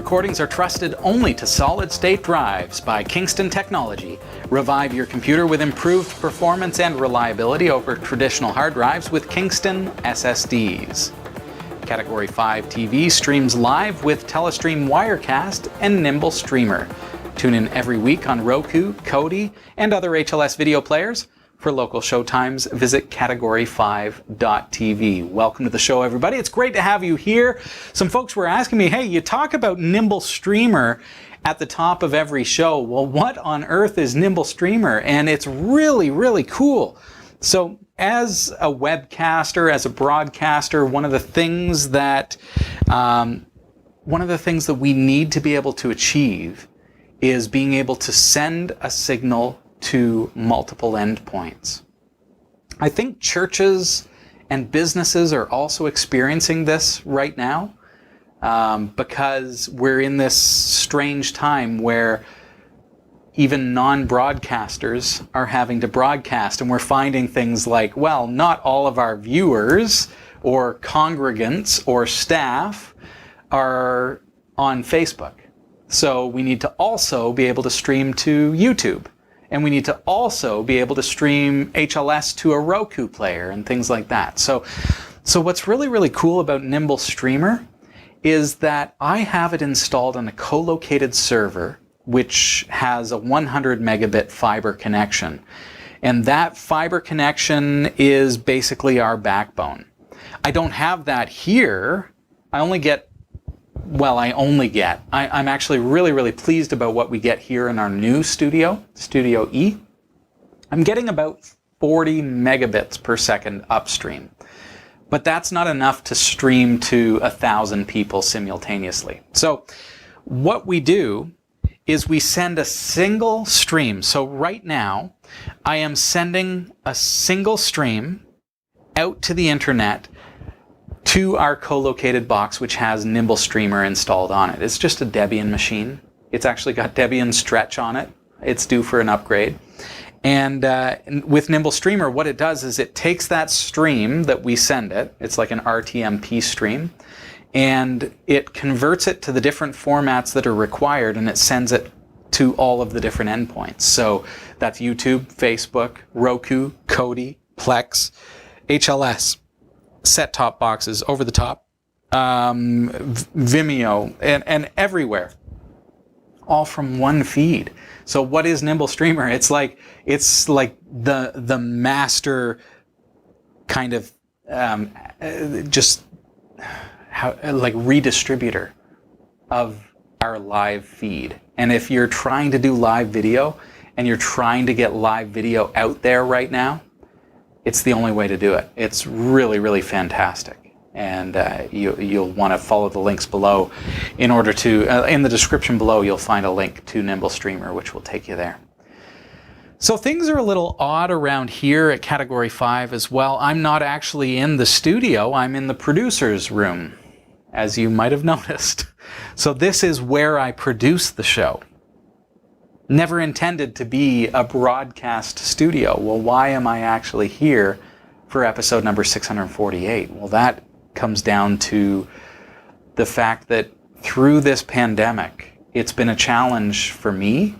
recordings are trusted only to solid-state drives by Kingston Technology. Revive your computer with improved performance and reliability over traditional hard drives with Kingston SSDs. Category 5 TV streams live with Telestream Wirecast and Nimble Streamer. Tune in every week on Roku, Kodi, and other HLS video players. For local showtimes, visit category5.tv. Welcome to the show, everybody. It's great to have you here. Some folks were asking me, hey, you talk about Nimble Streamer at the top of every show. Well, what on earth is Nimble Streamer? And it's really, really cool. So as a webcaster, as a broadcaster, one of the things that we need to be able to achieve is being able to send a signal to multiple endpoints. I think churches and businesses are also experiencing this right now because we're in this strange time where even non-broadcasters are having to broadcast, and we're finding things like, well, not all of our viewers or congregants or staff are on Facebook. So we need to also be able to stream to YouTube. And we need to also be able to stream HLS to a Roku player and things like that. So what's really, really cool about Nimble Streamer is that I have it installed on a co-located server which has a 100 megabit fiber connection. And that fiber connection is basically our backbone. I don't have that here. I'm actually really, really pleased about what we get here in our new studio, Studio E. I'm getting about 40 megabits per second upstream, but that's not enough to stream to 1,000 people simultaneously. So what we do is we send a single stream. So right now, I am sending a single stream out to the internet to our co-located box, which has Nimble Streamer installed on it. It's just a Debian machine. It's actually got Debian Stretch on it. It's due for an upgrade. And with Nimble Streamer, what it does is it takes that stream that we send it, it's like an RTMP stream, and it converts it to the different formats that are required, and it sends it to all of the different endpoints. So that's YouTube, Facebook, Roku, Kodi, Plex, HLS, set-top boxes, over-the-top, Vimeo, and everywhere, all from one feed. So what is Nimble Streamer? It's like the master kind of redistributor of our live feed. And if you're trying to do live video and you're trying to get live video out there right now, it's the only way to do it. It's really, really fantastic. And you'll want to follow the links below in order to, in the description below, you'll find a link to Nimble Streamer, which will take you there. So things are a little odd around here at Category 5 as well. I'm not actually in the studio, I'm in the producer's room, as you might have noticed. So this is where I produce the show. Never intended to be a broadcast studio. Well, why am I actually here for episode number 648? Well, that comes down to the fact that through this pandemic, it's been a challenge for me.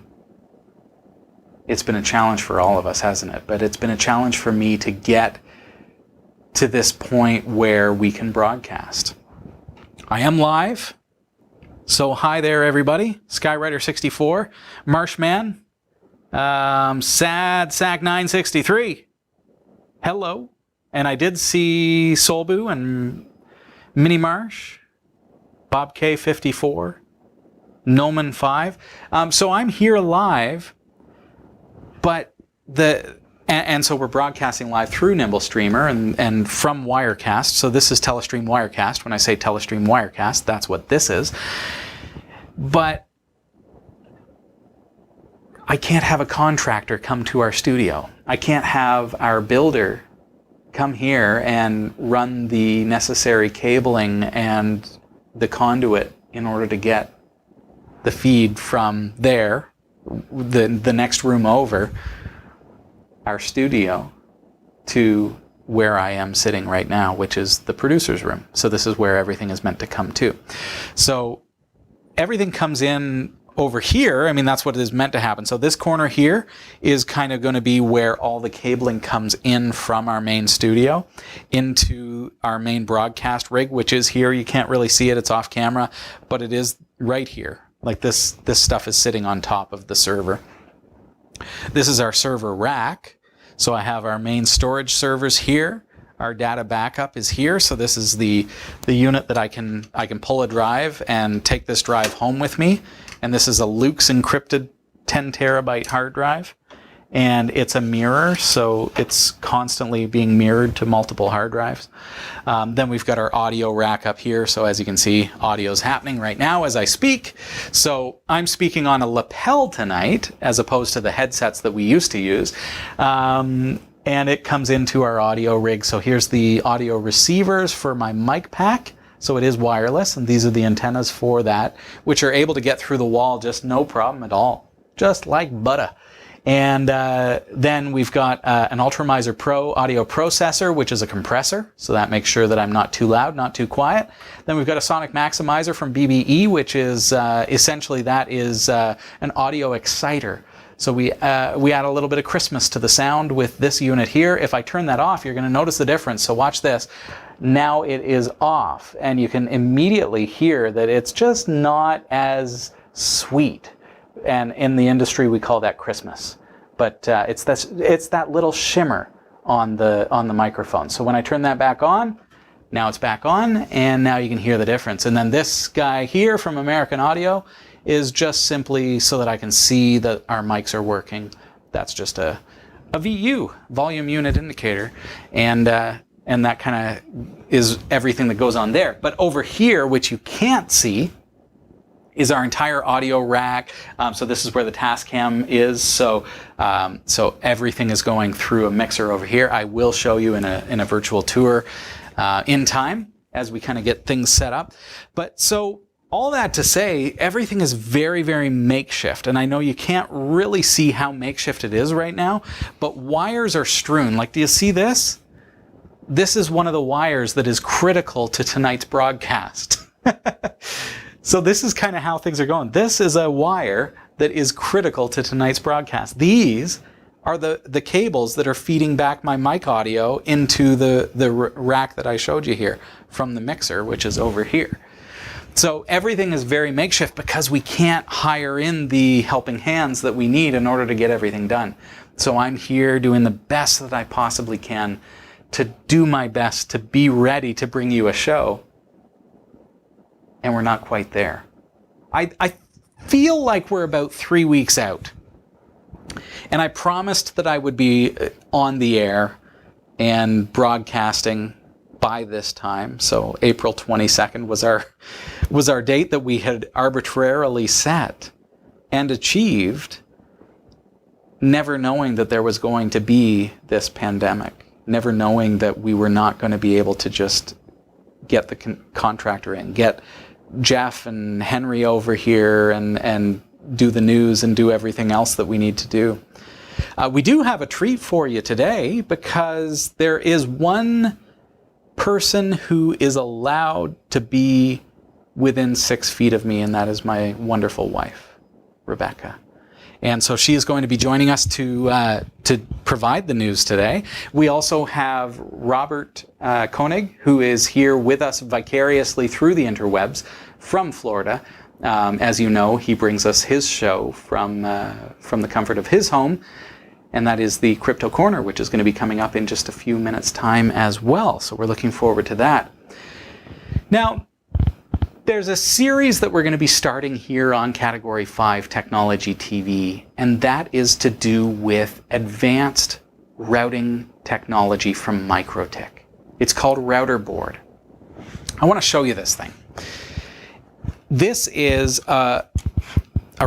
It's been a challenge for all of us, hasn't it? But it's been a challenge for me to get to this point where we can broadcast. I am live. So hi there, everybody. Skyrider64, Marshman, Sad Sack 963. Hello. And I did see Solbu and Mini Marsh, Bob K54, Noman 5. So I'm here live, but and so we're broadcasting live through Nimble Streamer and from Wirecast. So this is Telestream Wirecast. When I say Telestream Wirecast, that's what this is. But I can't have a contractor come to our studio. I can't have our builder come here and run the necessary cabling and the conduit in order to get the feed from there, the next room over, our studio, to where I am sitting right now, which is the producer's room. So this is where everything is meant to come to. So everything comes in over here. I mean, that's what is meant to happen. So this corner here is kind of going to be where all the cabling comes in from our main studio into our main broadcast rig, which is here. You can't really see it. It's off camera, but it is right here. Like this stuff is sitting on top of the server. This is our server rack. So I have our main storage servers here. Our data backup is here. So this is the unit that I can pull a drive and take this drive home with me. And this is a Luke's encrypted 10 terabyte hard drive. And it's a mirror, so it's constantly being mirrored to multiple hard drives. Then we've got our audio rack up here. So as you can see, audio is happening right now as I speak. So I'm speaking on a lapel tonight, as opposed to the headsets that we used to use. And it comes into our audio rig. So here's the audio receivers for my mic pack. So it is wireless, and these are the antennas for that, which are able to get through the wall just no problem at all, just like butter. And then we've got an Ultramizer Pro audio processor, which is a compressor. So that makes sure that I'm not too loud, not too quiet. Then we've got a Sonic Maximizer from BBE, which is essentially that is an audio exciter. So we add a little bit of Christmas to the sound with this unit here. If I turn that off, you're going to notice the difference. So watch this. Now it is off, and you can immediately hear that it's just not as sweet. And in the industry, we call that Christmas. But it's that little shimmer on the microphone. So when I turn that back on, now it's back on, and now you can hear the difference. And then this guy here from American Audio is just simply so that I can see that our mics are working. That's just a VU, volume unit indicator. And that kind of is everything that goes on there. But over here, which you can't see, is our entire audio rack. So this is where the Tascam is. So everything is going through a mixer over here. I will show you in a virtual tour in time as we kind of get things set up. But so all that to say, everything is very, very makeshift. And I know you can't really see how makeshift it is right now, but wires are strewn. Like, do you see this? This is one of the wires that is critical to tonight's broadcast. So this is kind of how things are going. This is a wire that is critical to tonight's broadcast. These are the cables that are feeding back my mic audio into the rack that I showed you here from the mixer, which is over here. So everything is very makeshift because we can't hire in the helping hands that we need in order to get everything done. So I'm here doing the best that I possibly can to do my best to be ready to bring you a show. And we're not quite there. I feel like we're about 3 weeks out. And I promised that I would be on the air and broadcasting by this time. So April 22nd was our date that we had arbitrarily set and achieved, never knowing that there was going to be this pandemic, never knowing that we were not going to be able to just get the contractor in, get Jeff and Henry over here and do the news and do everything else that we need to do. We do have a treat for you today because there is one person who is allowed to be within 6 feet of me, and that is my wonderful wife, Rebecca. And so she is going to be joining us to provide the news today. We also have Robert Koenig, who is here with us vicariously through the interwebs from Florida. As you know, he brings us his show from the comfort of his home, and that is the Crypto Corner, which is going to be coming up in just a few minutes' time as well. So we're looking forward to that. Now, there's a series that we're going to be starting here on Category 5 Technology TV, and that is to do with advanced routing technology from MikroTik. It's called Router Board. I want to show you this thing. This is a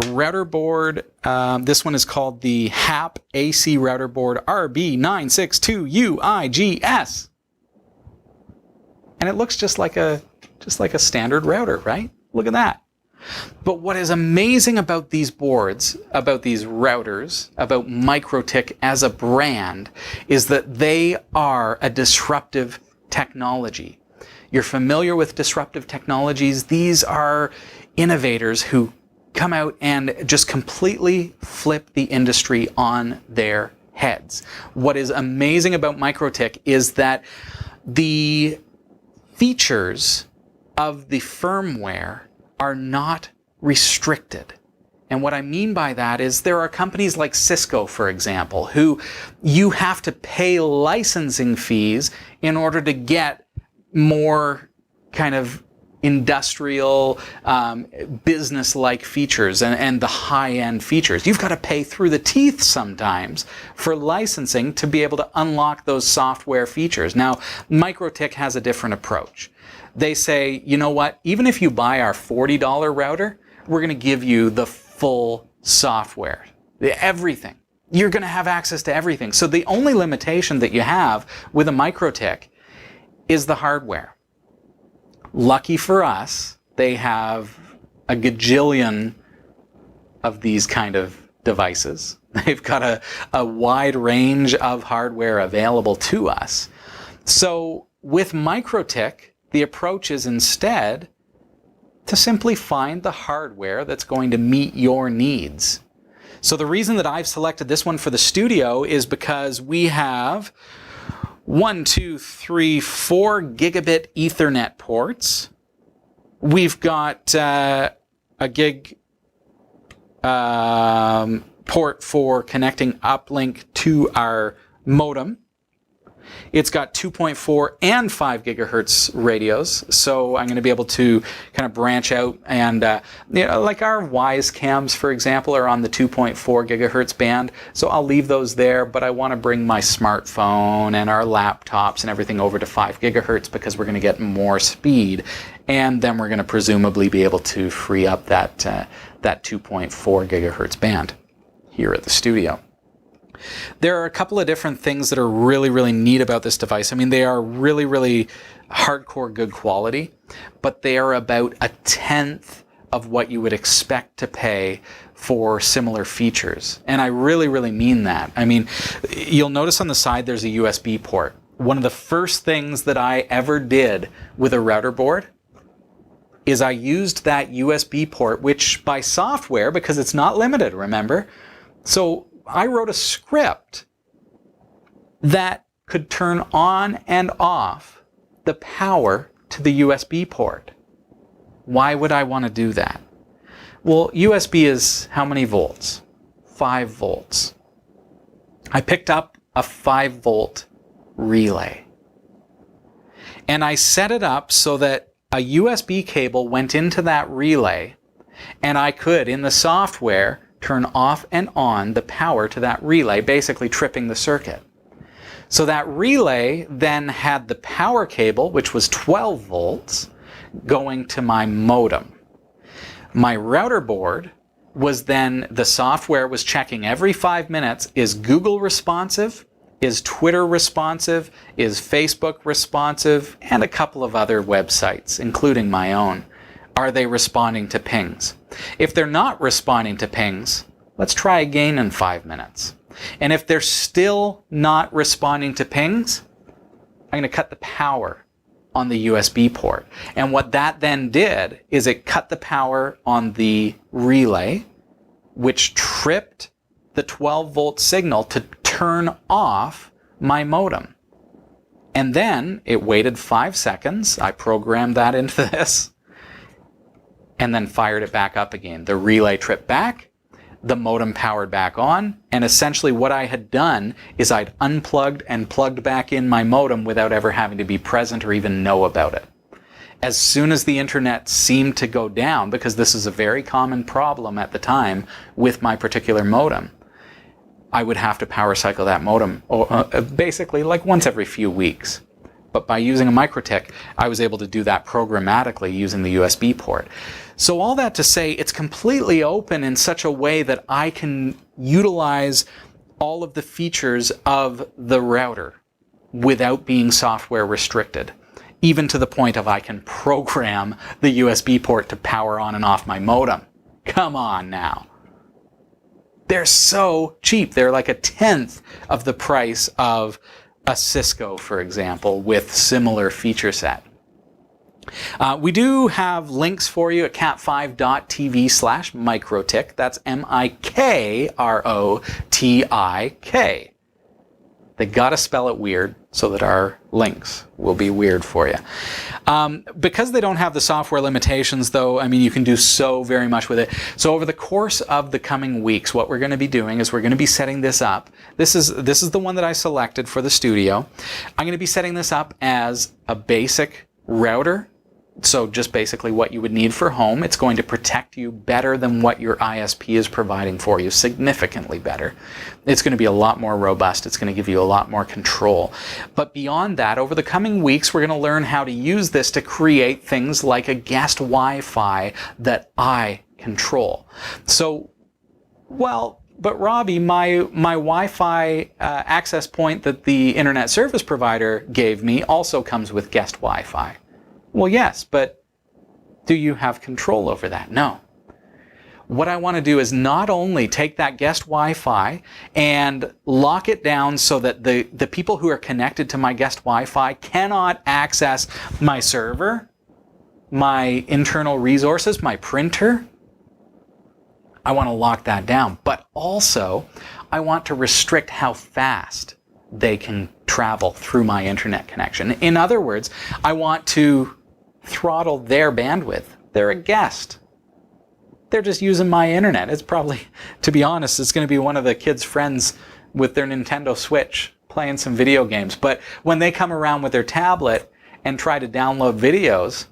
router board. This one is called the HAP AC Router Board RB962UIGS. And it looks just like a standard router, right? Look at that. But what is amazing about these boards, about these routers, about MikroTik as a brand, is that they are a disruptive technology. You're familiar with disruptive technologies. These are innovators who come out and just completely flip the industry on their heads. What is amazing about MikroTik is that the features of the firmware are not restricted. And what I mean by that is there are companies like Cisco, for example, who you have to pay licensing fees in order to get more kind of industrial, business-like features and the high-end features. You've got to pay through the teeth sometimes for licensing to be able to unlock those software features. Now, MikroTik has a different approach. They say, you know what, even if you buy our $40 router, we're going to give you the full software, everything. You're going to have access to everything. So the only limitation that you have with a MikroTik is the hardware. Lucky for us, they have a gajillion of these kind of devices. They've got a wide range of hardware available to us. So with MikroTik, the approach is instead to simply find the hardware that's going to meet your needs. So the reason that I've selected this one for the studio is because we have 4 gigabit Ethernet ports. We've got a gig port for connecting uplink to our modem. It's got 2.4 and 5 gigahertz radios, so I'm going to be able to kind of branch out and, like our Wyze cams, for example, are on the 2.4 gigahertz band, so I'll leave those there, but I want to bring my smartphone and our laptops and everything over to 5 gigahertz because we're going to get more speed, and then we're going to presumably be able to free up that 2.4 gigahertz band here at the studio. There are a couple of different things that are really, really neat about this device. I mean, they are really, really hardcore good quality, but they are about a tenth of what you would expect to pay for similar features. And I really, really mean that. I mean, you'll notice on the side there's a USB port. One of the first things that I ever did with a router board is I used that USB port, which by software, because it's not limited, remember? So I wrote a script that could turn on and off the power to the USB port. Why would I want to do that? Well, USB is how many volts? 5 volts. I picked up a 5 volt relay. And I set it up so that a USB cable went into that relay, and I could, in the software, turn off and on the power to that relay, basically tripping the circuit. So that relay then had the power cable, which was 12 volts, going to my modem. My router board was then, the software was checking every 5 minutes, is Google responsive, is Twitter responsive, is Facebook responsive, and a couple of other websites, including my own. Are they responding to pings? If they're not responding to pings, let's try again in 5 minutes. And if they're still not responding to pings, I'm going to cut the power on the USB port. And what that then did is it cut the power on the relay, which tripped the 12 volt signal to turn off my modem. And then it waited 5 seconds. I programmed that into this, and then fired it back up again. The relay tripped back, the modem powered back on, and essentially what I had done is I'd unplugged and plugged back in my modem without ever having to be present or even know about it. As soon as the internet seemed to go down, because this is a very common problem at the time with my particular modem, I would have to power cycle that modem basically like once every few weeks. But by using a MikroTik, I was able to do that programmatically using the USB port. So all that to say, it's completely open in such a way that I can utilize all of the features of the router without being software restricted, even to the point of I can program the USB port to power on and off my modem. Come on now. They're so cheap. They're like a tenth of the price of a Cisco, for example, with similar feature set. We do have links for you at cat5.tv/microtik. That's MIKROTIK. They got to spell it weird so that our links will be weird for you. Because they don't have the software limitations, though, I mean, you can do so very much with it. So over the course of the coming weeks, what we're going to be doing is we're going to be setting this up. This is the one that I selected for the studio. I'm going to be setting this up as a basic router. So just basically what you would need for home. It's going to protect you better than what your ISP is providing for you, significantly better. It's going to be a lot more robust. It's going to give you a lot more control. But beyond that, over the coming weeks, we're going to learn how to use this to create things like a guest Wi-Fi that I control. So, well, but Robbie, my Wi-Fi access point that the internet service provider gave me also comes with guest Wi-Fi. Well, yes, but do you have control over that? No. What I want to do is not only take that guest Wi-Fi and lock it down so that the people who are connected to my guest Wi-Fi cannot access my server, my internal resources, my printer. I want to lock that down. But also, I want to restrict how fast they can travel through my internet connection. In other words, I want to throttle their bandwidth. They're a guest. They're just using my internet. It's probably, to be honest, it's going to be one of the kids' friends with their Nintendo Switch playing some video games. But when they come around with their tablet and try to download videos,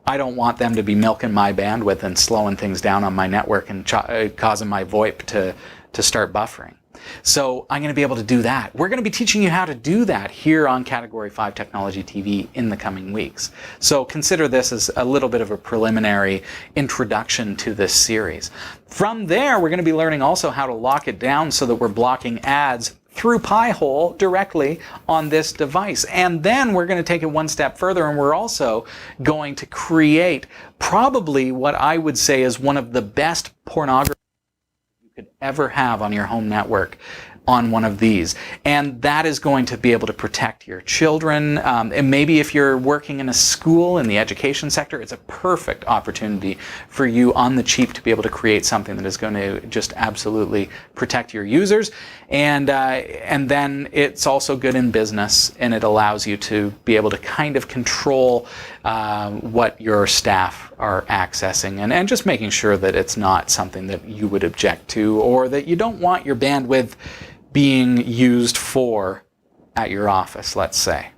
I don't want them to be milking my bandwidth and slowing things down on my network and causing my VoIP to start buffering. So I'm going to be able to do that. We're going to be teaching you how to do that here on Category 5 Technology TV in the coming weeks. So consider this as a little bit of a preliminary introduction to this series. From there, we're going to be learning also how to lock it down so that we're blocking ads through Pi-hole directly on this device. And then we're going to take it one step further, and we're also going to create probably what I would say is one of the best pornography could ever have on your home network on one of these. And that is going to be able to protect your children. And maybe if you're working in a school in the education sector, it's a perfect opportunity for you on the cheap to be able to create something that is going to just absolutely protect your users. And then it's also good in business, and it allows you to be able to kind of control what your staff are accessing, and just making sure that it's not something that you would object to or that you don't want your bandwidth being used for at your office, let's say.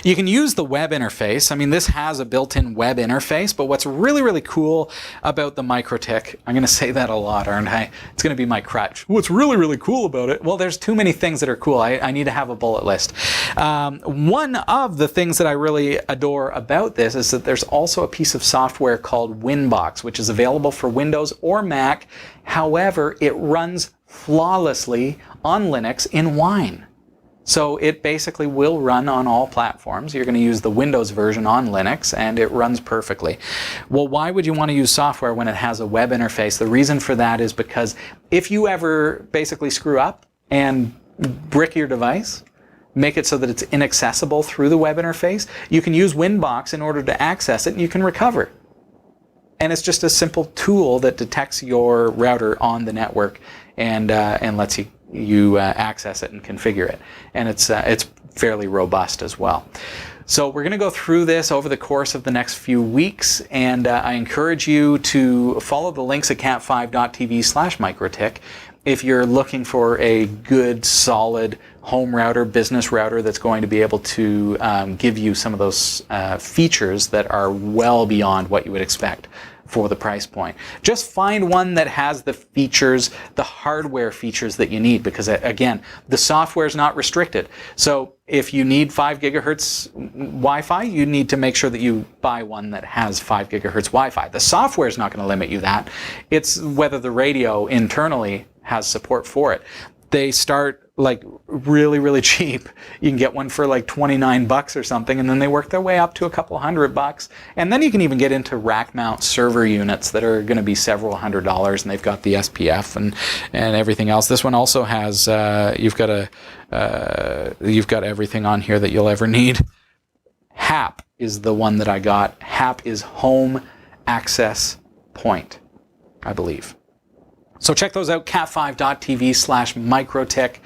You can use the web interface. I mean, this has a built-in web interface, but what's really, really cool about the MikroTik, I'm going to say that a lot, aren't I? It's going to be my crutch. What's really, really cool about it? Well, there's too many things that are cool. I need to have a bullet list. One of the things that I really adore about this is that there's also a piece of software called Winbox, which is available for Windows or Mac. However, it runs flawlessly on Linux in Wine. So it basically will run on all platforms. You're going to use the Windows version on Linux, and it runs perfectly. Well, why would you want to use software when it has a web interface? The reason for that is because if you ever basically screw up and brick your device, make it so that it's inaccessible through the web interface, you can use Winbox in order to access it, and you can recover. And it's just a simple tool that detects your router on the network and lets you access it and configure it. And it's fairly robust as well. So we're going to go through this over the course of the next few weeks, and I encourage you to follow the links at cat5.tv/microtik if you're looking for a good, solid home router, business router that's going to be able to give you some of those features that are well beyond what you would expect for the price point. Just find one that has the features, the hardware features that you need, because again, the software is not restricted. So if you need 5 gigahertz Wi-Fi, you need to make sure that you buy one that has 5 gigahertz Wi-Fi. The software is not going to limit you that. It's whether the radio internally has support for it. They start like really, really cheap. You can get one for like $29 or something, and then they work their way up to a couple $100. And then you can even get into rack mount server units that are going to be several $100s, and they've got the SPF and everything else. This one also has you've got everything on here that you'll ever need. HAP is the one that I got. HAP is Home Access Point, I believe. So check those out, cat5.tv/microtik,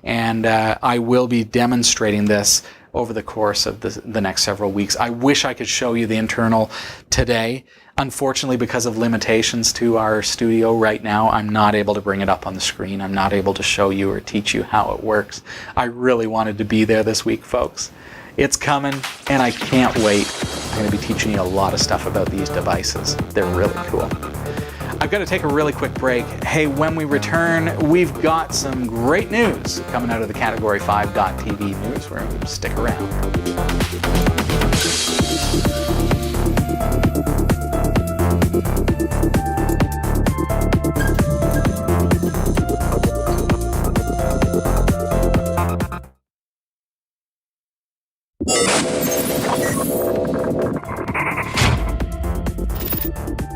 and I will be demonstrating this over the course of the next several weeks. I wish I could show you the internal today. Unfortunately, because of limitations to our studio right now, I'm not able to bring it up on the screen. I'm not able to show you or teach you how it works. I really wanted to be there this week, folks. It's coming, and I can't wait. I'm going to be teaching you a lot of stuff about these devices. They're really cool. I've got to take a really quick break. Hey, when we return, we've got some great news coming out of the Category 5.tv newsroom. Stick around.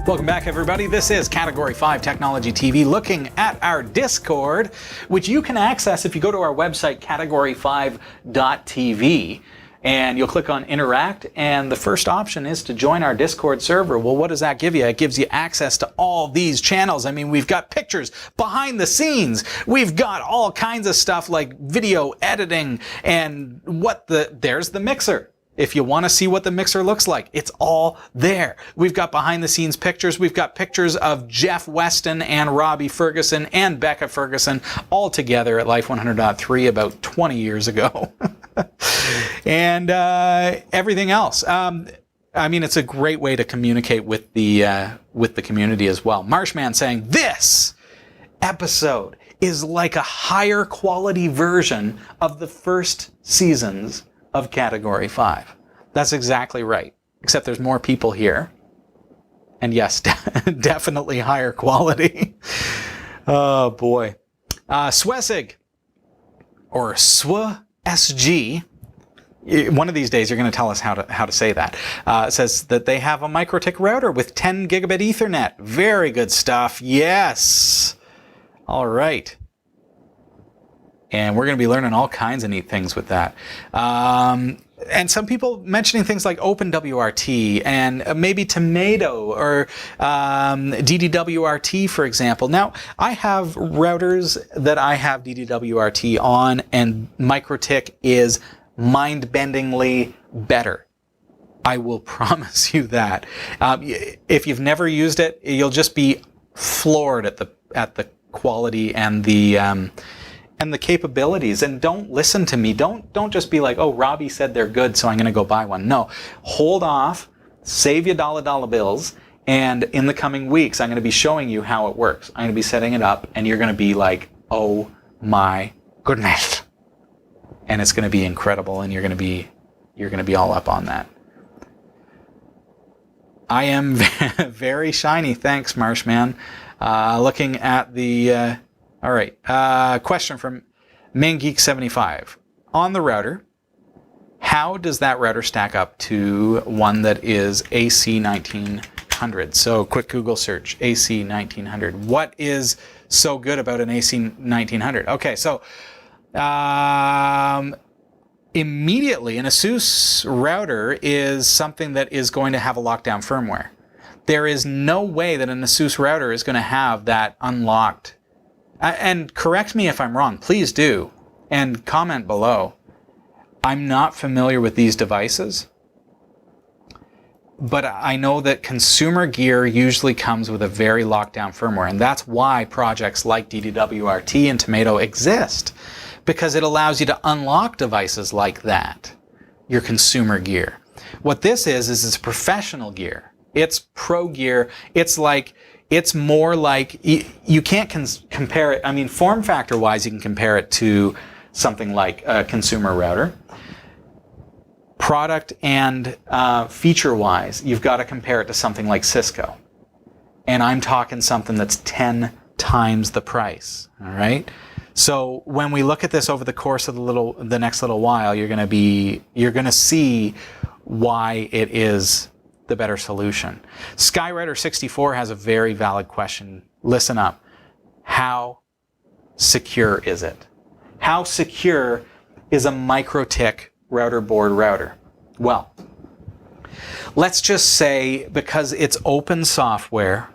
Welcome back, everybody. This is Category 5 Technology TV, looking at our Discord, which you can access if you go to our website, category5.tv, and you'll click on Interact, and the first option is to join our Discord server. Well, what does that give you? It gives you access to all these channels. I mean, we've got pictures behind the scenes. We've got all kinds of stuff like video editing, and there's the mixer. If you want to see what the mixer looks like, it's all there. We've got behind the scenes pictures. We've got pictures of Jeff Weston and Robbie Ferguson and Becca Ferguson all together at Life 100.3 about 20 years ago. And everything else. I mean, it's a great way to communicate with the community as well. Marshman saying, this episode is like a higher quality version of the first seasons of Category 5. That's exactly right. Except there's more people here. And yes, definitely higher quality. Oh boy. Swesig, or SWSG, one of these days you're going to tell us how to say that. Says that they have a MikroTik router with 10 gigabit Ethernet. Very good stuff. Yes. All right. And we're going to be learning all kinds of neat things with that. And some people mentioning things like OpenWRT and maybe Tomato or DDWRT, for example. Now, I have routers that I have DDWRT on, and MikroTik is mind-bendingly better. I will promise you that. If you've never used it, you'll just be floored at the quality and the capabilities. And don't listen to me. Don't just be like, oh, Robbie said they're good, so I'm going to go buy one. No, hold off, save your dollar bills, and in the coming weeks, I'm going to be showing you how it works. I'm going to be setting it up, and you're going to be like, oh my goodness. And it's going to be incredible, and you're going to be all up on that. I am very shiny. Thanks, Marshman. Looking at the... all right. Question from MainGeek75. On the router, how does that router stack up to one that is AC1900? So quick Google search, AC1900. What is so good about an AC1900? Okay, so immediately an ASUS router is something that is going to have a lockdown firmware. There is no way that an ASUS router is going to have that unlocked. And correct me if I'm wrong, please do, and comment below. I'm not familiar with these devices, but I know that consumer gear usually comes with a very locked down firmware, and that's why projects like DDWRT and Tomato exist, because it allows you to unlock devices like that, your consumer gear. What this is it's professional gear. It's pro gear. It's more like, you can't compare it. I mean, form factor wise, you can compare it to something like a consumer router. Product and feature wise, you've got to compare it to something like Cisco. And I'm talking something that's 10 times the price. All right. So when we look at this over the course of the next little while, you're going to see why it is the better solution. Skyrider64 has a very valid question. Listen up. How secure is it? How secure is a MikroTik router board router? Well, Let's just say, because it's open software,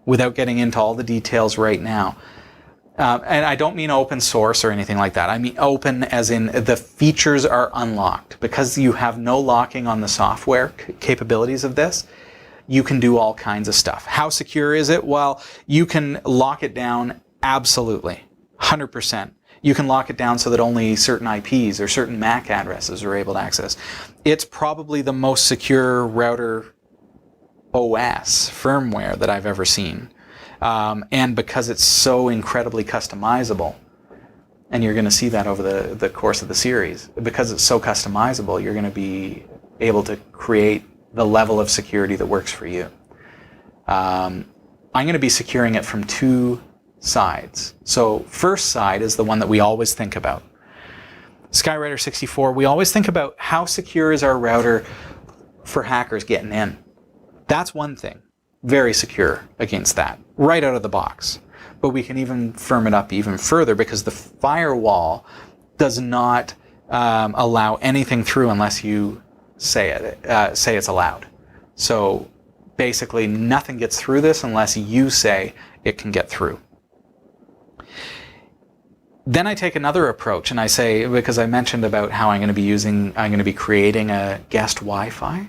without getting into all the details right now, and I don't mean open source or anything like that. I mean open as in the features are unlocked. Because you have no locking on the software capabilities of this, you can do all kinds of stuff. How secure is it? Well, you can lock it down absolutely, 100%. You can lock it down so that only certain IPs or certain MAC addresses are able to access. It's probably the most secure router OS firmware that I've ever seen. And because it's so incredibly customizable, and you're going to see that over the course of the series, because it's so customizable, you're going to be able to create the level of security that works for you. I'm going to be securing it from two sides. So first side is the one that we always think about. Skywriter 64, we always think about how secure is our router for hackers getting in. That's one thing. Very secure against that, right out of the box. But we can even firm it up even further because the firewall does not allow anything through unless you say it's allowed. So basically nothing gets through this unless you say it can get through. Then I take another approach and I say, because I mentioned about how I'm going to be creating a guest Wi-Fi.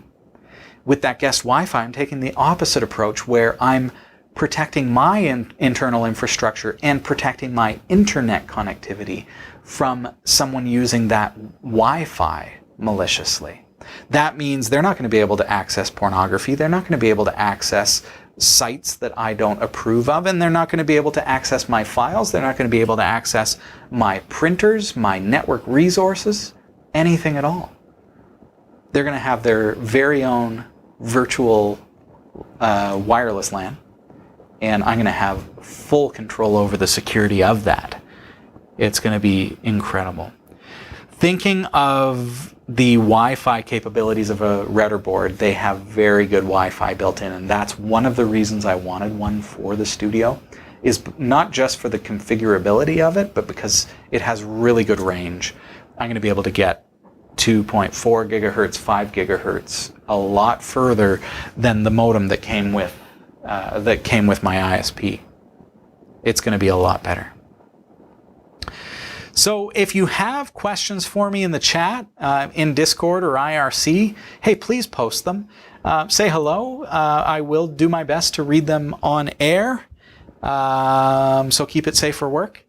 With that guest Wi-Fi, I'm taking the opposite approach where I'm protecting my internal infrastructure and protecting my internet connectivity from someone using that Wi-Fi maliciously. That means they're not going to be able to access pornography, they're not going to be able to access sites that I don't approve of, and they're not going to be able to access my files, they're not going to be able to access my printers, my network resources, anything at all. They're going to have their very own virtual wireless LAN, and I'm going to have full control over the security of that. It's going to be incredible. Thinking of the Wi-Fi capabilities of a router board, they have very good Wi-Fi built in, and that's one of the reasons I wanted one for the studio, is not just for the configurability of it, but because it has really good range. I'm going to be able to get 2.4 gigahertz, 5 gigahertz, a lot further than the modem that came with my ISP. It's going to be a lot better. So if you have questions for me in the chat, in Discord or IRC, hey, please post them. Say hello. I will do my best to read them on air. So keep it safe for work.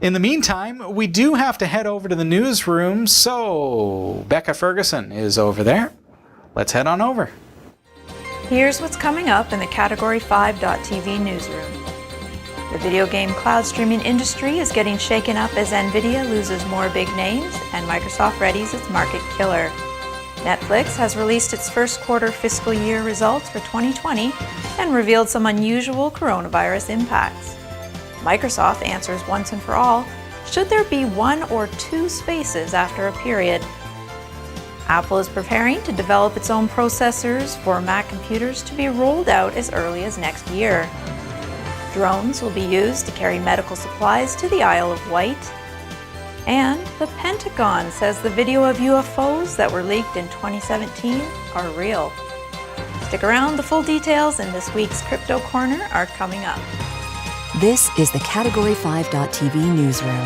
In the meantime, we do have to head over to the newsroom, so Becca Ferguson is over there. Let's head on over. Here's what's coming up in the Category 5.tv newsroom. The video game cloud streaming industry is getting shaken up as Nvidia loses more big names and Microsoft readies its market killer. Netflix has released its first quarter fiscal year results for 2020 and revealed some unusual coronavirus impacts. Microsoft answers once and for all, should there be one or two spaces after a period? Apple is preparing to develop its own processors for Mac computers to be rolled out as early as next year. Drones will be used to carry medical supplies to the Isle of Wight. And the Pentagon says the video of UFOs that were leaked in 2017 are real. Stick around, the full details in this week's Crypto Corner are coming up. This is the Category 5.tv newsroom,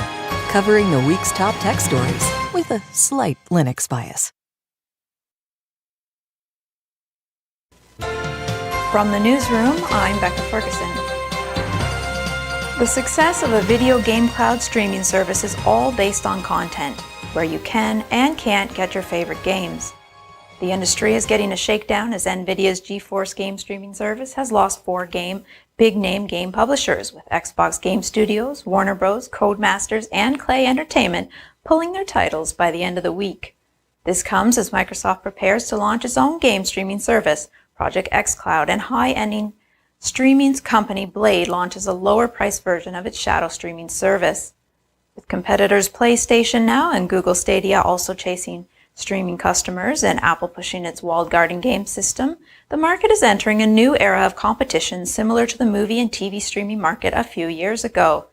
covering the week's top tech stories with a slight Linux bias. From the newsroom, I'm Becca Ferguson. The success of a video game cloud streaming service is all based on content, where you can and can't get your favorite games. The industry is getting a shakedown as Nvidia's GeForce game streaming service has lost 4 big-name game publishers, with Xbox Game Studios, Warner Bros., Codemasters, and Clay Entertainment pulling their titles by the end of the week. This comes as Microsoft prepares to launch its own game streaming service, Project xCloud, and high-ending streaming company Blade launches a lower-priced version of its shadow streaming service. With competitors PlayStation Now and Google Stadia also chasing streaming customers and Apple pushing its walled garden game system, the market is entering a new era of competition similar to the movie and TV streaming market a few years ago.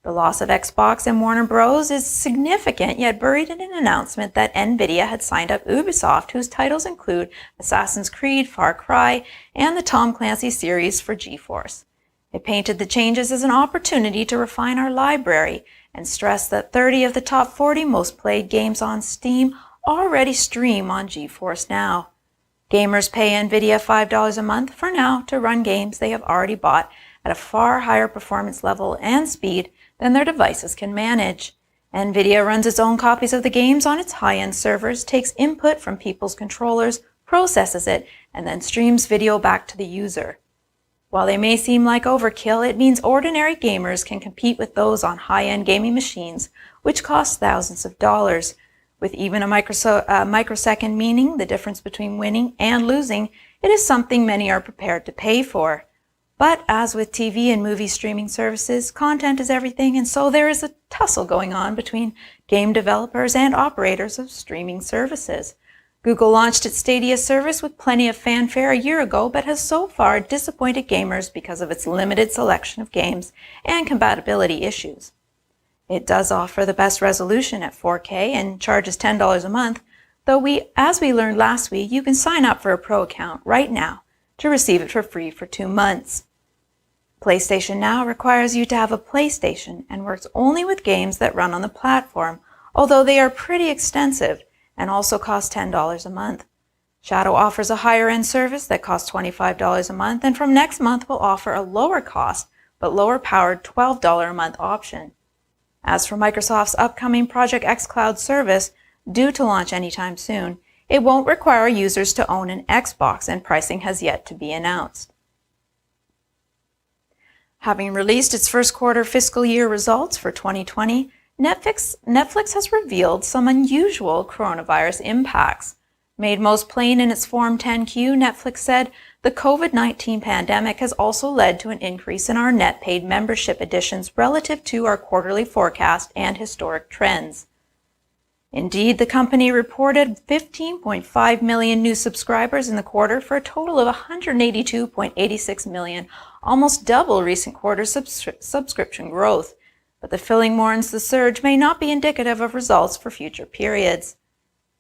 The loss of Xbox and Warner Bros. Is significant, yet buried in an announcement that NVIDIA had signed up Ubisoft, whose titles include Assassin's Creed, Far Cry, and the Tom Clancy series for GeForce. It painted the changes as an opportunity to refine our library and stressed that 30 of the top 40 most played games on Steam already stream on GeForce Now. Gamers pay NVIDIA $5 a month for now to run games they have already bought at a far higher performance level and speed than their devices can manage. NVIDIA runs its own copies of the games on its high-end servers, takes input from people's controllers, processes it, and then streams video back to the user. While they may seem like overkill, it means ordinary gamers can compete with those on high-end gaming machines, which cost thousands of dollars. With even a microsecond meaning the difference between winning and losing, it is something many are prepared to pay for. But as with TV and movie streaming services, content is everything, and so there is a tussle going on between game developers and operators of streaming services. Google launched its Stadia service with plenty of fanfare a year ago, but has so far disappointed gamers because of its limited selection of games and compatibility issues. It does offer the best resolution at 4K and charges $10 a month, though as we learned last week, you can sign up for a pro account right now to receive it for free for 2 months. PlayStation Now requires you to have a PlayStation and works only with games that run on the platform, although they are pretty extensive and also cost $10 a month. Shadow offers a higher-end service that costs $25 a month, and from next month will offer a lower cost but lower-powered $12 a month option. As for Microsoft's upcoming Project xCloud service, due to launch anytime soon, it won't require users to own an Xbox, and pricing has yet to be announced. Having released its first quarter fiscal year results for 2020, Netflix has revealed some unusual coronavirus impacts. Made most plain in its Form 10-Q, Netflix said, the COVID-19 pandemic has also led to an increase in our net paid membership additions relative to our quarterly forecast and historic trends. Indeed, the company reported 15.5 million new subscribers in the quarter for a total of 182.86 million, almost double recent quarter subscription growth. But the filling mourns the surge may not be indicative of results for future periods.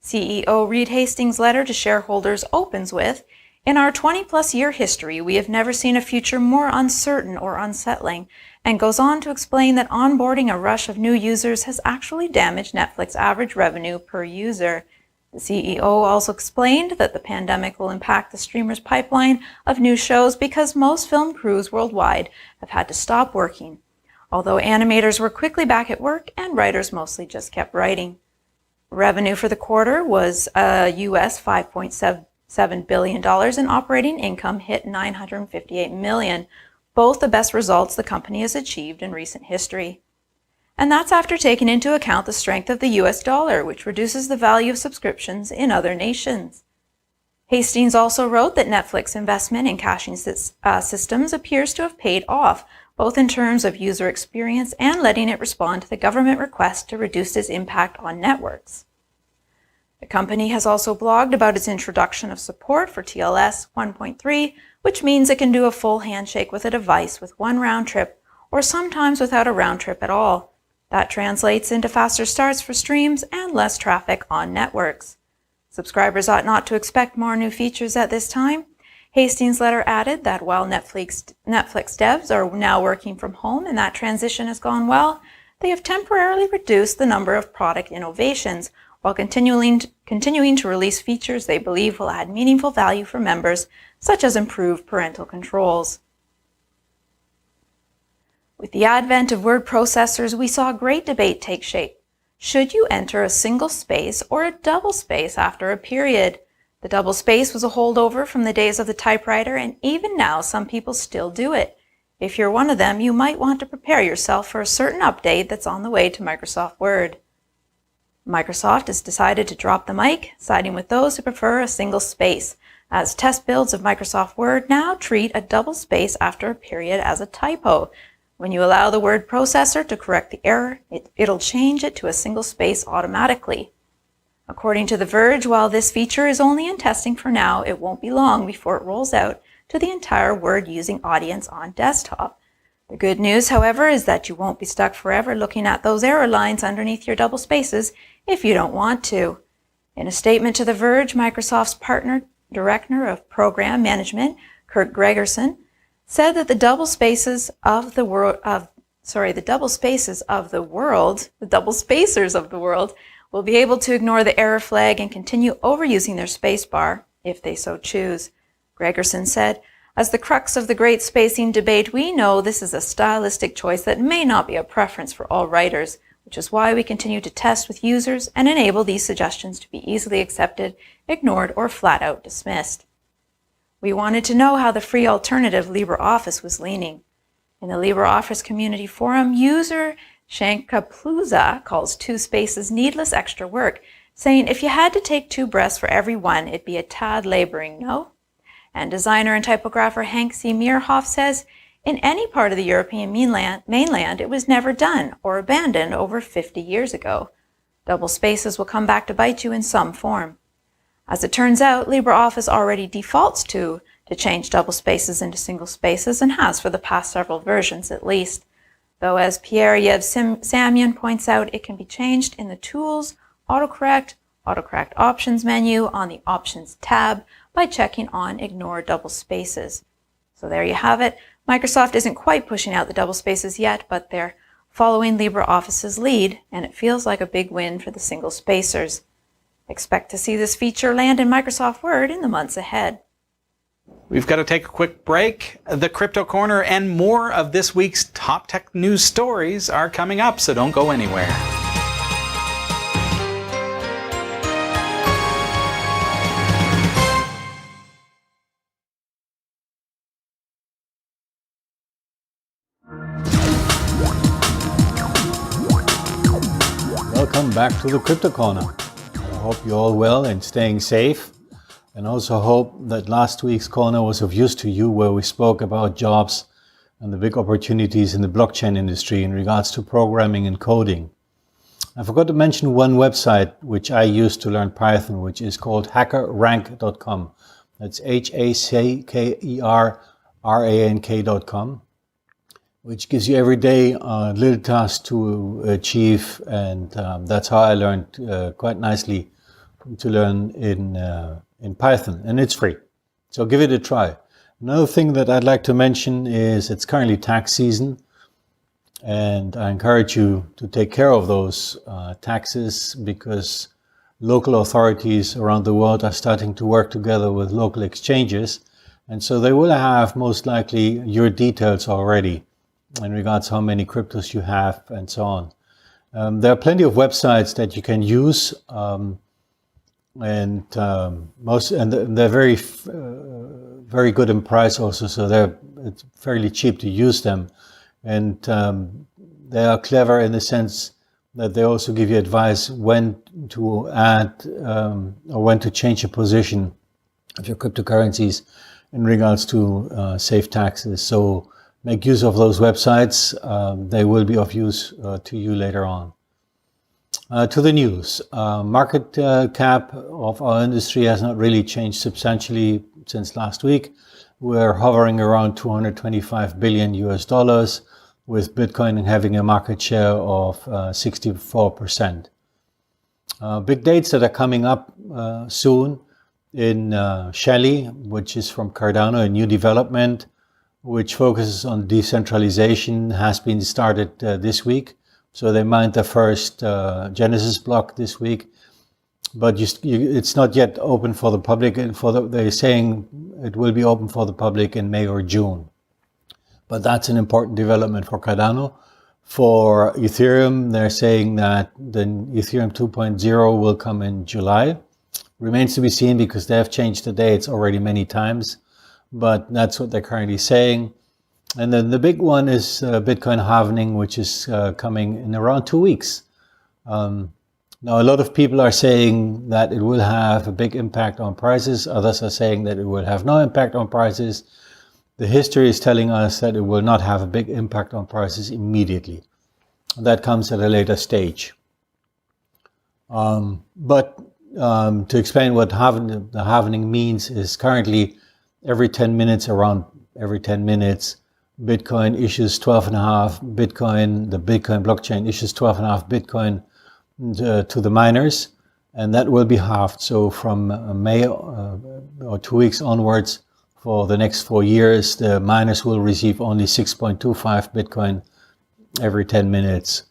CEO Reed Hastings' letter to shareholders opens with, "In our 20-plus year history, we have never seen a future more uncertain or unsettling," and goes on to explain that onboarding a rush of new users has actually damaged Netflix average revenue per user. The CEO also explained that the pandemic will impact the streamer's pipeline of new shows because most film crews worldwide have had to stop working, although animators were quickly back at work and writers mostly just kept writing. Revenue for the quarter was US $5.7 billion, and operating income hit $958 million, both the best results the company has achieved in recent history. And that's after taking into account the strength of the US dollar, which reduces the value of subscriptions in other nations. Hastings also wrote that Netflix investment in caching systems appears to have paid off, both in terms of user experience and letting it respond to the government request to reduce its impact on networks. The company has also blogged about its introduction of support for TLS 1.3, which means it can do a full handshake with a device with one round trip, or sometimes without a round trip at all. That translates into faster starts for streams and less traffic on networks. Subscribers ought not to expect more new features at this time. Hastings' letter added that while Netflix devs are now working from home and that transition has gone well, they have temporarily reduced the number of product innovations while continuing to release features they believe will add meaningful value for members, such as improved parental controls. With the advent of word processors, we saw a great debate take shape. Should you enter a single space or a double space after a period? The double space was a holdover from the days of the typewriter, and even now some people still do it. If you're one of them, you might want to prepare yourself for a certain update that's on the way to Microsoft Word. Microsoft has decided to drop the mic, siding with those who prefer a single space, as test builds of Microsoft Word now treat a double space after a period as a typo. When you allow the word processor to correct the error, it'll change it to a single space automatically. According to The Verge, while this feature is only in testing for now, it won't be long before it rolls out to the entire Word-using audience on desktop. The good news, however, is that you won't be stuck forever looking at those error lines underneath your double spaces if you don't want to. In a statement to The Verge, Microsoft's partner director of program management, Kurt Gregerson, said that the double spacers of the world will be able to ignore the error flag and continue overusing their spacebar if they so choose. Gregerson said, "As the crux of the great spacing debate, we know this is a stylistic choice that may not be a preference for all writers, which is why we continue to test with users and enable these suggestions to be easily accepted, ignored, or flat out dismissed." We wanted to know how the free alternative LibreOffice was leaning. In the LibreOffice community forum, user Shankapalooza calls two spaces needless extra work, saying if you had to take 2 breaths for every one, it'd be a tad laboring, no? And designer and typographer Hank C. Meerhoff says, in any part of the European mainland, it was never done or abandoned over 50 years ago. Double spaces will come back to bite you in some form. As it turns out, LibreOffice already defaults to change double spaces into single spaces and has for the past several versions at least. Though as Pierre Yev-Samyan points out, it can be changed in the Tools, Autocorrect Options menu on the Options tab by checking on Ignore Double Spaces. So there you have it. Microsoft isn't quite pushing out the double spaces yet, but they're following LibreOffice's lead, and it feels like a big win for the single spacers. Expect to see this feature land in Microsoft Word in the months ahead. We've got to take a quick break. The Crypto Corner and more of this week's top tech news stories are coming up, so don't go anywhere. Welcome back to the Crypto Corner. I hope you're all well and staying safe. And also hope that last week's corner was of use to you, where we spoke about jobs and the big opportunities in the blockchain industry in regards to programming and coding. I forgot to mention one website which I use to learn Python, which is called hackerrank.com. That's HACKERRANK.com, which gives you every day little tasks to achieve, and that's how I learned quite nicely to learn in Python, and it's free. So give it a try. Another thing that I'd like to mention is it's currently tax season, and I encourage you to take care of those taxes, because local authorities around the world are starting to work together with local exchanges, and so they will have most likely your details already in regards to how many cryptos you have and so on. There are plenty of websites that you can use, and they're very very good in price also, so it's fairly cheap to use them, and they are clever in the sense that they also give you advice when to add or when to change a position of your cryptocurrencies in regards to safe taxes. So make use of those websites. They will be of use to you later on. To the news. Market cap of our industry has not really changed substantially since last week. We're hovering around $225 billion US, with Bitcoin having a market share of 64%. Big dates that are coming up soon in Shelley, which is from Cardano, a new development which focuses on decentralization, has been started this week. So they mined the first Genesis block this week, but it's not yet open for the public. They're saying it will be open for the public in May or June. But that's an important development for Cardano. For Ethereum, they're saying that the Ethereum 2.0 will come in July. Remains to be seen, because they have changed the dates already many times, but that's what they're currently saying. And then the big one is Bitcoin halvening, which is coming in around 2 weeks. Now, a lot of people are saying that it will have a big impact on prices. Others are saying that it will have no impact on prices. The history is telling us that it will not have a big impact on prices immediately. That comes at a later stage. But to explain what the halvening means, is currently every 10 minutes, Bitcoin issues 12.5 Bitcoin, the Bitcoin blockchain issues 12.5 Bitcoin to the miners, and that will be halved. So from May or 2 weeks onwards, for the next 4 years, the miners will receive only 6.25 Bitcoin every 10 minutes.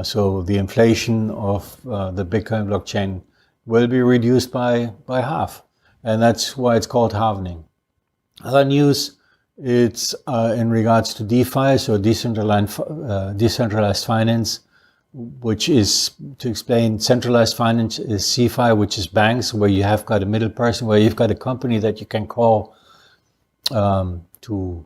So the inflation of the Bitcoin blockchain will be reduced by half. And that's why it's called halvening. Other news, it's in regards to DeFi, so decentralized finance, which is, to explain, centralized finance is CeFi, which is banks, where you have got a middle person, where you've got a company that you can call to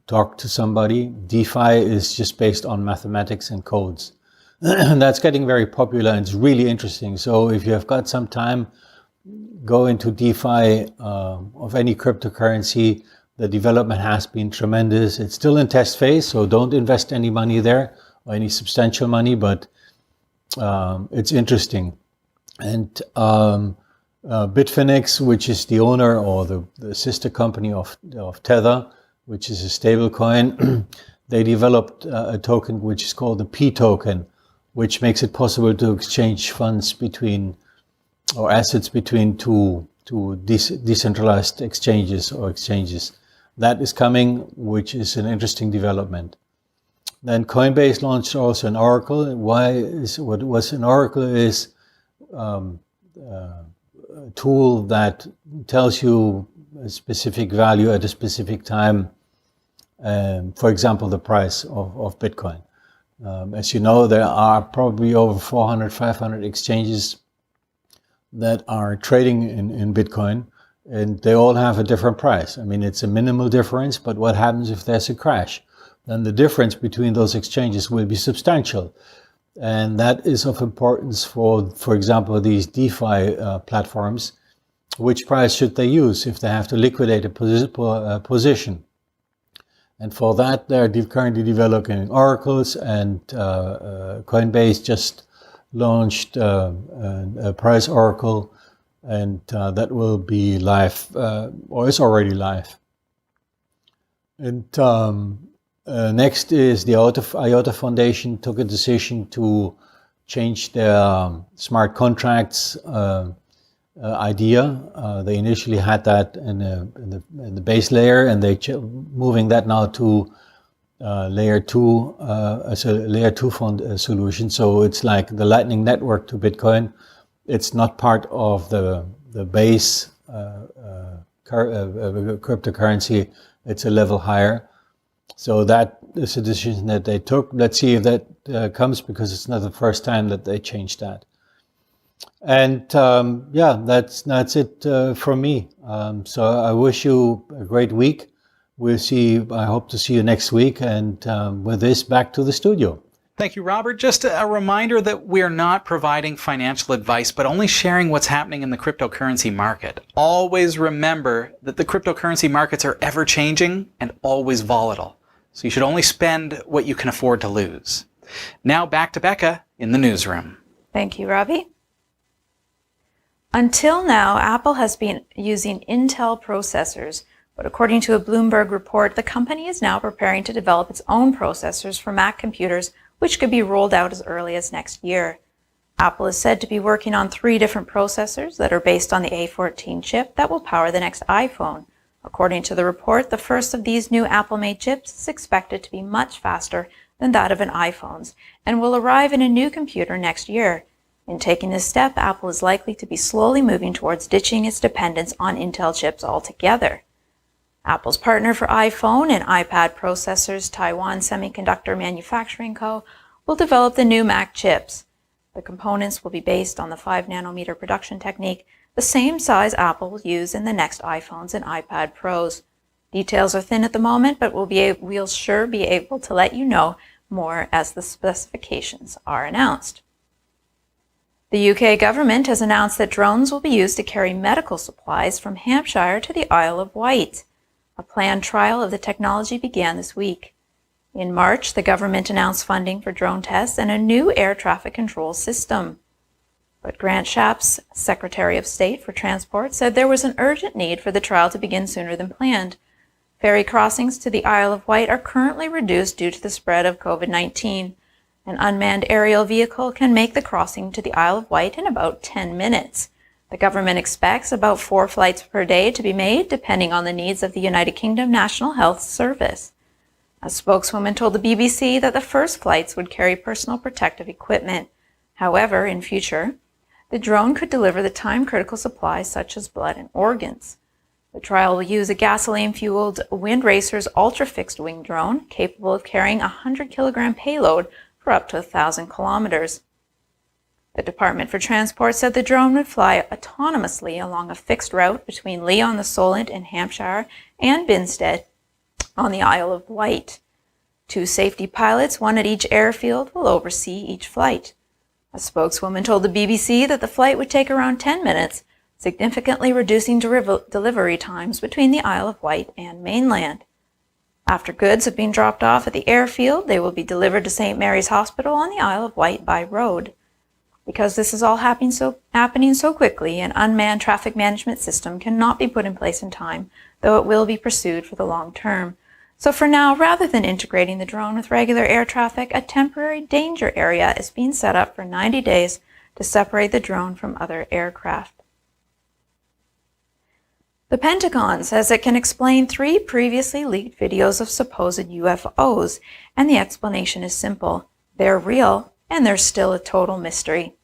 talk to somebody. DeFi is just based on mathematics and codes. And that's getting very popular and it's really interesting. So if you have got some time, go into DeFi of any cryptocurrency. The development has been tremendous. It's still in test phase, so don't invest any money there or any substantial money, but it's interesting. And Bitfinex, which is the owner or the sister company of Tether, which is a stable coin, they developed a token which is called the P token, which makes it possible to exchange funds between or assets between two decentralized exchanges or exchanges. That is coming, which is an interesting development. Then Coinbase launched also an Oracle. What was an Oracle is a tool that tells you a specific value at a specific time. For example, the price of Bitcoin. As you know, there are probably over 400, 500 exchanges that are trading in Bitcoin, and they all have a different price. I mean, it's a minimal difference, but what happens if there's a crash? Then the difference between those exchanges will be substantial. And that is of importance for example, these DeFi platforms. Which price should they use if they have to liquidate a position? And for that, they're currently developing oracles, and Coinbase just launched a price oracle, and that will be live, or is already live. And next is the IOTA Foundation took a decision to change their smart contracts idea. They initially had that in the base layer, and they moving that now to layer 2 as a layer 2 fund solution. So it's like the Lightning Network to Bitcoin. It's not part of the base cryptocurrency. It's a level higher. So that is a decision that they took. Let's see if that comes, because it's not the first time that they changed that. And yeah, that's it from me. So I wish you a great week. I hope to see you next week. And with this, back to the studio. Thank you, Robert. Just a reminder that we're not providing financial advice, but only sharing what's happening in the cryptocurrency market. Always remember that the cryptocurrency markets are ever changing and always volatile. So you should only spend what you can afford to lose. Now back to Becca in the newsroom. Thank you, Robbie. Until now, Apple has been using Intel processors, but according to a Bloomberg report, the company is now preparing to develop its own processors for Mac computers, which could be rolled out as early as next year. Apple is said to be working on 3 different processors that are based on the A14 chip that will power the next iPhone. According to the report, the first of these new Apple-made chips is expected to be much faster than that of an iPhone's and will arrive in a new computer next year. In taking this step, Apple is likely to be slowly moving towards ditching its dependence on Intel chips altogether. Apple's partner for iPhone and iPad processors, Taiwan Semiconductor Manufacturing Co., will develop the new Mac chips. The components will be based on the 5-nanometer production technique, the same size Apple will use in the next iPhones and iPad Pros. Details are thin at the moment, but we'll sure be able to let you know more as the specifications are announced. The UK government has announced that drones will be used to carry medical supplies from Hampshire to the Isle of Wight. A planned trial of the technology began this week. In March, the government announced funding for drone tests and a new air traffic control system. But Grant Shapps, Secretary of State for Transport, said there was an urgent need for the trial to begin sooner than planned. Ferry crossings to the Isle of Wight are currently reduced due to the spread of COVID-19. An unmanned aerial vehicle can make the crossing to the Isle of Wight in about 10 minutes. The government expects about 4 flights per day to be made, depending on the needs of the United Kingdom National Health Service. A spokeswoman told the BBC that the first flights would carry personal protective equipment. However, in future, the drone could deliver the time-critical supplies such as blood and organs. The trial will use a gasoline-fueled Wind Racer's ultra-fixed-wing drone capable of carrying a 100-kilogram payload for up to 1,000 kilometers. The Department for Transport said the drone would fly autonomously along a fixed route between Leon-the-Solent in Hampshire and Binstead on the Isle of Wight. 2 safety pilots, one at each airfield, will oversee each flight. A spokeswoman told the BBC that the flight would take around 10 minutes, significantly reducing delivery times between the Isle of Wight and mainland. After goods have been dropped off at the airfield, they will be delivered to St. Mary's Hospital on the Isle of Wight by road. Because this is all happening so quickly, an unmanned traffic management system cannot be put in place in time, though it will be pursued for the long term. So for now, rather than integrating the drone with regular air traffic, a temporary danger area is being set up for 90 days to separate the drone from other aircraft. The Pentagon says it can explain 3 previously leaked videos of supposed UFOs, and the explanation is simple. They're real, and they're still a total mystery.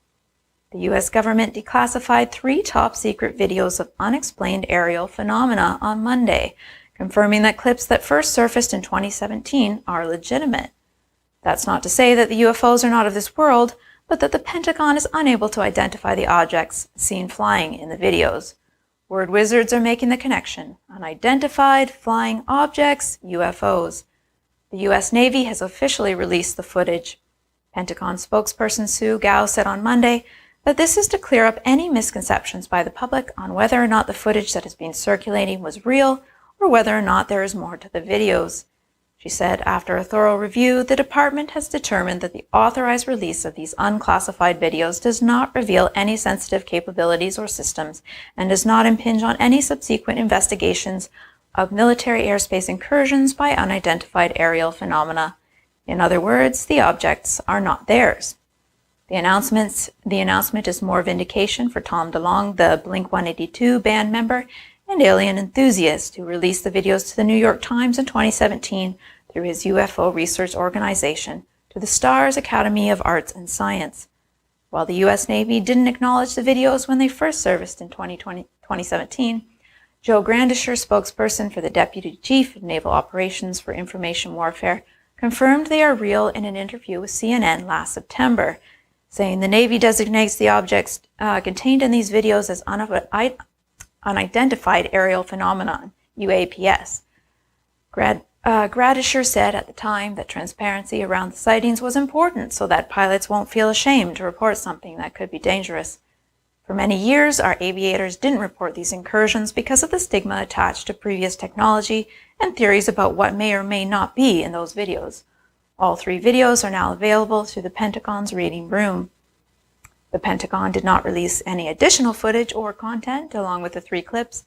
The U.S. government declassified 3 top-secret videos of unexplained aerial phenomena on Monday, confirming that clips that first surfaced in 2017 are legitimate. That's not to say that the UFOs are not of this world, but that the Pentagon is unable to identify the objects seen flying in the videos. Word wizards are making the connection. Unidentified flying objects, UFOs. The U.S. Navy has officially released the footage. Pentagon spokesperson Sue Gao said on Monday that this is to clear up any misconceptions by the public on whether or not the footage that has been circulating was real or whether or not there is more to the videos. She said, after a thorough review, the department has determined that the authorized release of these unclassified videos does not reveal any sensitive capabilities or systems and does not impinge on any subsequent investigations of military airspace incursions by unidentified aerial phenomena. In other words, the objects are not theirs. The announcement is more vindication for Tom DeLonge, the Blink-182 band member and alien enthusiast who released the videos to the New York Times in 2017 through his UFO research organization, to the STARS Academy of Arts and Science. While the U.S. Navy didn't acknowledge the videos when they first surfaced in 2017, Joe Grandisher, spokesperson for the Deputy Chief of Naval Operations for Information Warfare, confirmed they are real in an interview with CNN last September, saying the Navy designates the objects contained in these videos as unidentified aerial phenomenon, UAPS. Gradisher said at the time that transparency around the sightings was important so that pilots won't feel ashamed to report something that could be dangerous. For many years, our aviators didn't report these incursions because of the stigma attached to previous technology and theories about what may or may not be in those videos. All 3 videos are now available through the Pentagon's reading room. The Pentagon did not release any additional footage or content along with the 3 clips,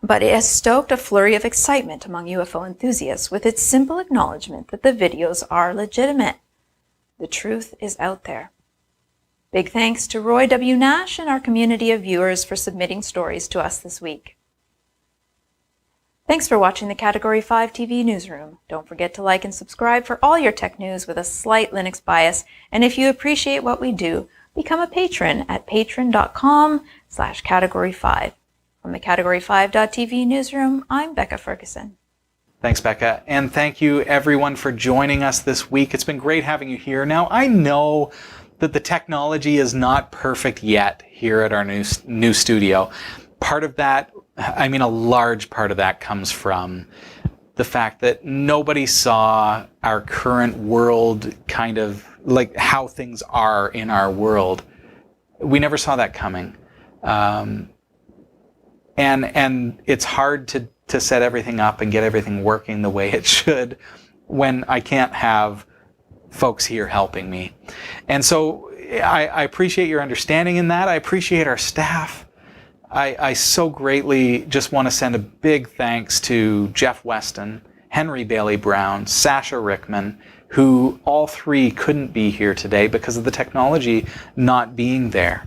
but it has stoked a flurry of excitement among UFO enthusiasts with its simple acknowledgement that the videos are legitimate. The truth is out there. Big thanks to Roy W. Nash and our community of viewers for submitting stories to us this week. Thanks for watching the Category 5 TV Newsroom. Don't forget to like and subscribe for all your tech news with a slight Linux bias, and if you appreciate what we do, become a patron at patreon.com/category5. From the Category5.tv Newsroom, I'm Becca Ferguson. Thanks, Becca. And thank you, everyone, for joining us this week. It's been great having you here. Now, I know that the technology is not perfect yet here at our new studio. Part of that, a large part of that comes from the fact that nobody saw our current world, kind of like how things are in our world. We never saw that coming. And it's hard to set everything up and get everything working the way it should when I can't have folks here helping me. And so I appreciate your understanding in that. I appreciate our staff. I so greatly just want to send a big thanks to Jeff Weston, Henry Bailey Brown, Sasha Rickman, who all three couldn't be here today because of the technology not being there.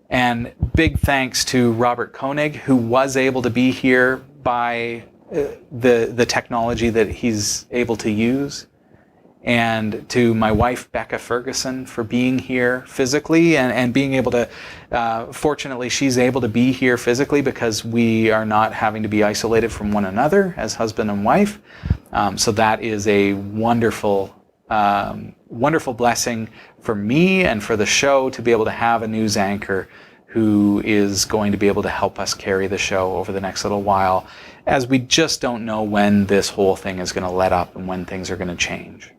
And big thanks to Robert Koenig, who was able to be here by the technology that he's able to use. And to my wife, Becca Ferguson, for being here physically and being able to, fortunately, she's able to be here physically because we are not having to be isolated from one another as husband and wife. So that is a wonderful, wonderful blessing for me and for the show to be able to have a news anchor who is going to be able to help us carry the show over the next little while, as we just don't know when this whole thing is going to let up and when things are going to change.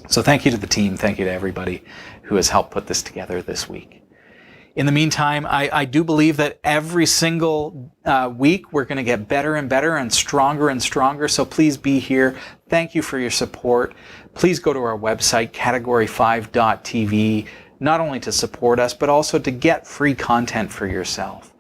So thank you to the team. Thank you to everybody who has helped put this together this week. In the meantime, I do believe that every single week we're going to get better and better and stronger. So please be here. Thank you for your support. Please go to our website, category5.tv, not only to support us, but also to get free content for yourself.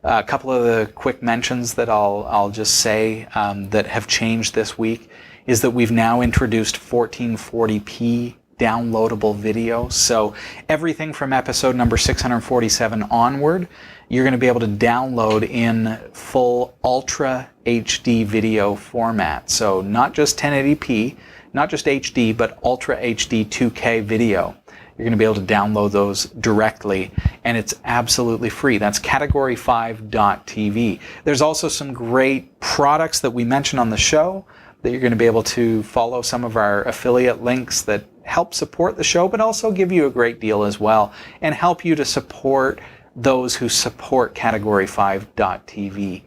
A couple of the quick mentions that I'll just say that have changed this week is that we've now introduced 1440p downloadable video. So everything from episode number 647 onward, you're going to be able to download in full Ultra HD video format. So not just 1080p, not just HD, but Ultra HD 2K video. You're going to be able to download those directly, and it's absolutely free. That's category5.tv. There's also some great products that we mention on the show that you're going to be able to follow some of our affiliate links that help support the show, but also give you a great deal as well, and help you to support those who support category5.tv.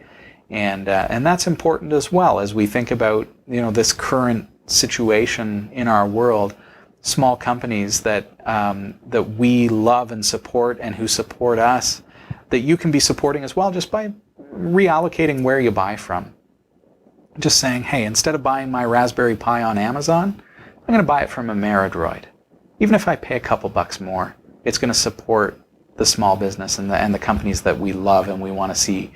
And that's important as well as we think about, you know, this current situation in our world. Small companies that that we love and support and who support us, that you can be supporting as well just by reallocating where you buy from. Just saying, hey, instead of buying my Raspberry Pi on Amazon, I'm going to buy it from Ameridroid. Even if I pay a couple bucks more, it's going to support the small business and the companies that we love and we want to see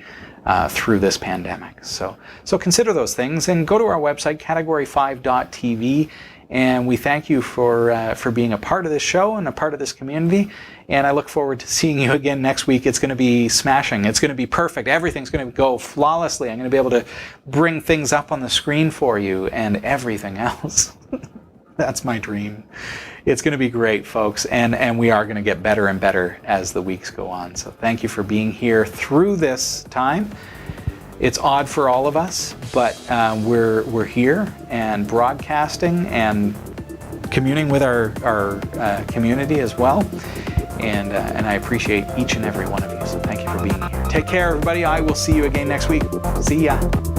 through this pandemic. So consider those things and go to our website, category5.tv. And we thank you for being a part of this show and a part of this community. And I look forward to seeing you again next week. It's going to be smashing. It's going to be perfect. Everything's going to go flawlessly. I'm going to be able to bring things up on the screen for you and everything else. That's my dream. It's going to be great, folks. And we are going to get better and better as the weeks go on. So thank you for being here through this time. It's odd for all of us, but we're here and broadcasting and communing with our community as well. And I appreciate each and every one of you. So thank you for being here. Take care, everybody. I will see you again next week. See ya.